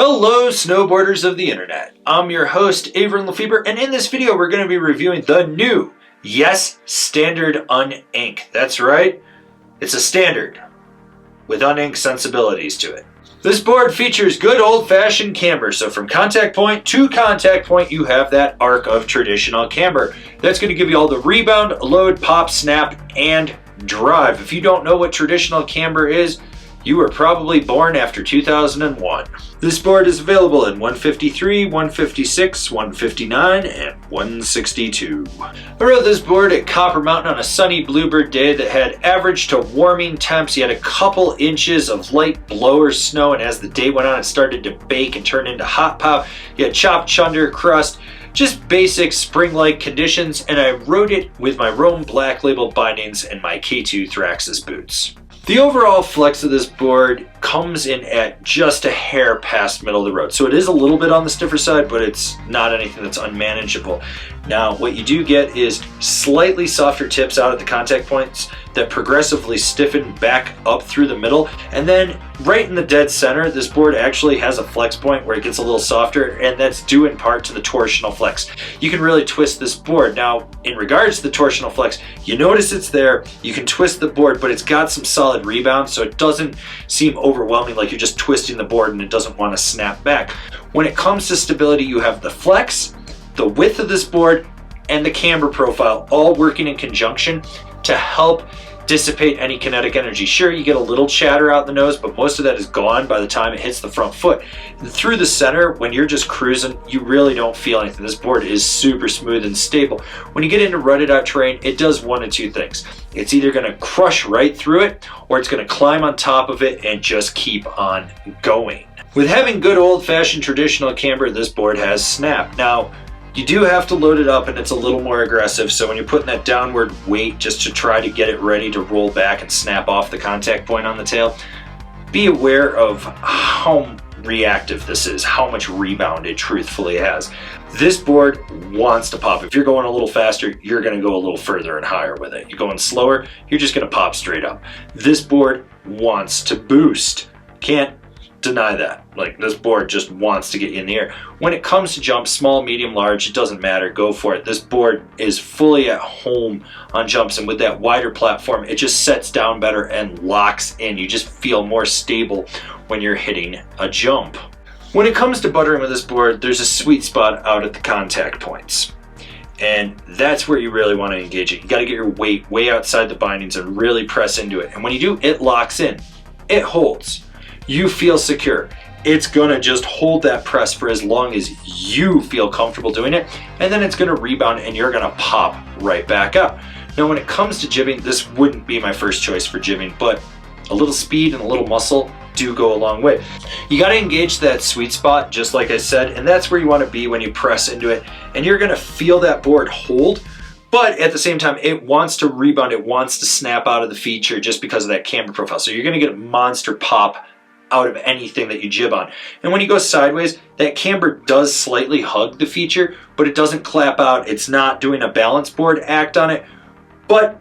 Hello snowboarders of the internet, I'm your host Avran LeFeber, and in this video we're going to be reviewing the new, yes, standard UnInc. That's right, it's a standard with UnInc sensibilities to it. This board features good old-fashioned camber, so from contact point to contact point you have that arc of traditional camber. That's going to give you all the rebound, load, pop, snap, and drive. If you don't know what traditional camber is, you were probably born after 2001. This board is available in 153, 156, 159, and 162. I rode this board at Copper Mountain on a sunny bluebird day that had average to warming temps. You had a couple inches of light blower snow, and as the day went on it started to bake and turn into hot pop. You had chopped chunder crust, just basic spring-like conditions, and I rode it with my Rome Black Label bindings and my K2 Thraxis boots. The overall flex of this board comes in at just a hair past middle of the road. So it is a little bit on the stiffer side, but it's not anything that's unmanageable. Now, what you do get is slightly softer tips out at the contact points that progressively stiffen back up through the middle. And then right in the dead center, this board actually has a flex point where it gets a little softer, and that's due in part to the torsional flex. You can really twist this board. Now, in regards to the torsional flex, you notice it's there. You can twist the board, but it's got some solid rebound, so it doesn't seem overwhelming like you're just twisting the board and it doesn't want to snap back. When it comes to stability, you have the flex, the width of this board, and the camber profile all working in conjunction to help dissipate any kinetic energy. Sure, you get a little chatter out the nose, but most of that is gone by the time it hits the front foot. And through the center, when you're just cruising, you really don't feel anything. This board is super smooth and stable. When you get into rutted out terrain, it does one of two things. It's either going to crush right through it, or it's going to climb on top of it and just keep on going. With having good old-fashioned traditional camber, this board has snap. Now, you do have to load it up, and it's a little more aggressive, so when you're putting that downward weight just to try to get it ready to roll back and snap off the contact point on the tail, be aware of how reactive this is, how much rebound it truthfully has. This board wants to pop. If you're going a little faster, you're going to go a little further and higher with it. You're going slower, you're just going to pop straight up. This board wants to boost. Can't deny that. Like, this board just wants to get you in the air. When it comes to jumps, small, medium, large, it doesn't matter, go for it. This board is fully at home on jumps, and with that wider platform, it just sets down better and locks in. You just feel more stable when you're hitting a jump. When it comes to buttering with this board, there's a sweet spot out at the contact points. And that's where you really want to engage it. You got to get your weight way outside the bindings and really press into it. And when you do, it locks in. It holds. You feel secure. It's gonna just hold that press for as long as you feel comfortable doing it, and then it's gonna rebound and you're gonna pop right back up. Now, when it comes to jibbing, this wouldn't be my first choice for jibbing, but a little speed and a little muscle do go a long way. You gotta engage that sweet spot, just like I said, and that's where you wanna be when you press into it, and you're gonna feel that board hold, but at the same time, it wants to rebound, it wants to snap out of the feature just because of that camber profile. So you're gonna get a monster pop out of anything that you jib on. And when you go sideways, that camber does slightly hug the feature, but it doesn't clap out. It's not doing a balance board act on it, but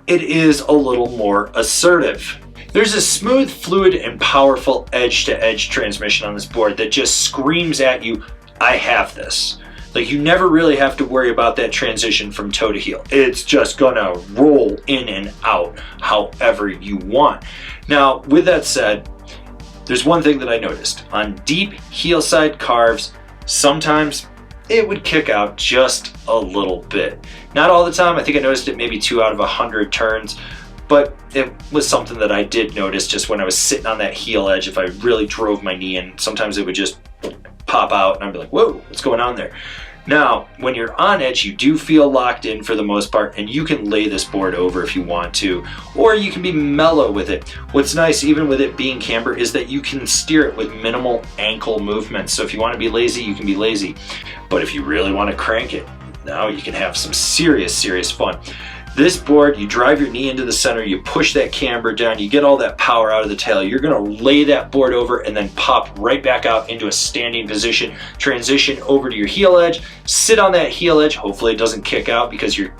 it is a little more assertive. There's a smooth, fluid, and powerful edge-to-edge transmission on this board that just screams at you, I have this. Like, you never really have to worry about that transition from toe to heel. It's just gonna roll in and out however you want. Now, with that said, there's one thing that I noticed. On deep Heelside carves, sometimes it would kick out just a little bit. Not all the time. I think I noticed it maybe 2 out of 100 turns, but it was something that I did notice just when I was sitting on that heel edge. If I really drove my knee in, sometimes it would just pop out and I'd be like, whoa, what's going on there? Now, when you're on edge, you do feel locked in for the most part, and you can lay this board over if you want to, or you can be mellow with it. What's nice, even with it being camber, is that you can steer it with minimal ankle movements. So if you want to be lazy, you can be lazy. But if you really want to crank it, now you can have some serious fun. This board, you drive your knee into the center, you push that camber down, you get all that power out of the tail, you're gonna lay that board over and then pop right back out into a standing position, transition over to your heel edge, sit on that heel edge, hopefully it doesn't kick out because you're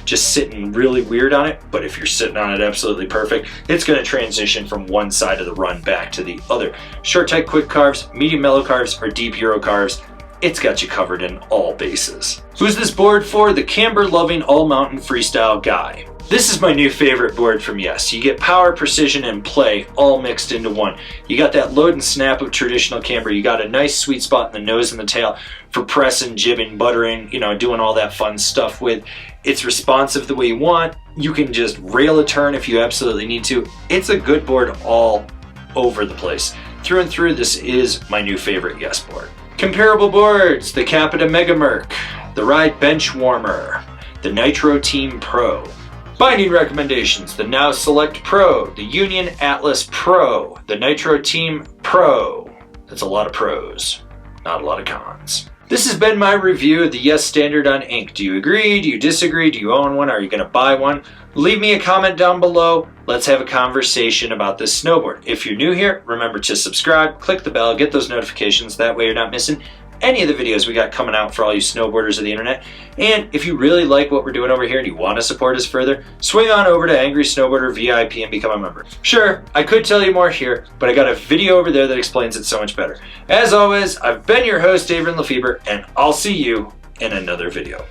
just sitting really weird on it. But if you're sitting on it absolutely perfect, it's going to transition from one side of the run back to the other. Short, tight, quick carves, medium, mellow carves, or deep Euro carves, it's got you covered in all bases. Who's this board for? The camber-loving all-mountain freestyle guy. This is my new favorite board from Yes. You get power, precision, and play all mixed into one. You got that load and snap of traditional camber. You got a nice sweet spot in the nose and the tail for pressing, jibbing, buttering, doing all that fun stuff with. It's responsive the way you want. You can just rail a turn if you absolutely need to. It's a good board all over the place. Through and through, this is my new favorite Yes board. Comparable boards: the Capita Mega Merc, the Ride Bench Warmer, the Nitro Team Pro. Binding recommendations: the Now Select Pro, the Union Atlas Pro, the Nitro Team Pro. That's a lot of pros, not a lot of cons. This has been my review of the Yes Standard UnInc. Do you agree? Do you disagree? Do you own one? Are you going to buy one? Leave me a comment down below. Let's have a conversation about this snowboard. If you're new here, remember to subscribe, click the bell, get those notifications. That way you're not missing any of the videos we got coming out for all you snowboarders of the internet. And if you really like what we're doing over here and you want to support us further, swing on over to Angry Snowboarder VIP and become a member. Sure, I could tell you more here, but I got a video over there that explains it so much better. As always, I've been your host, Avran LeFeber, and I'll see you in another video.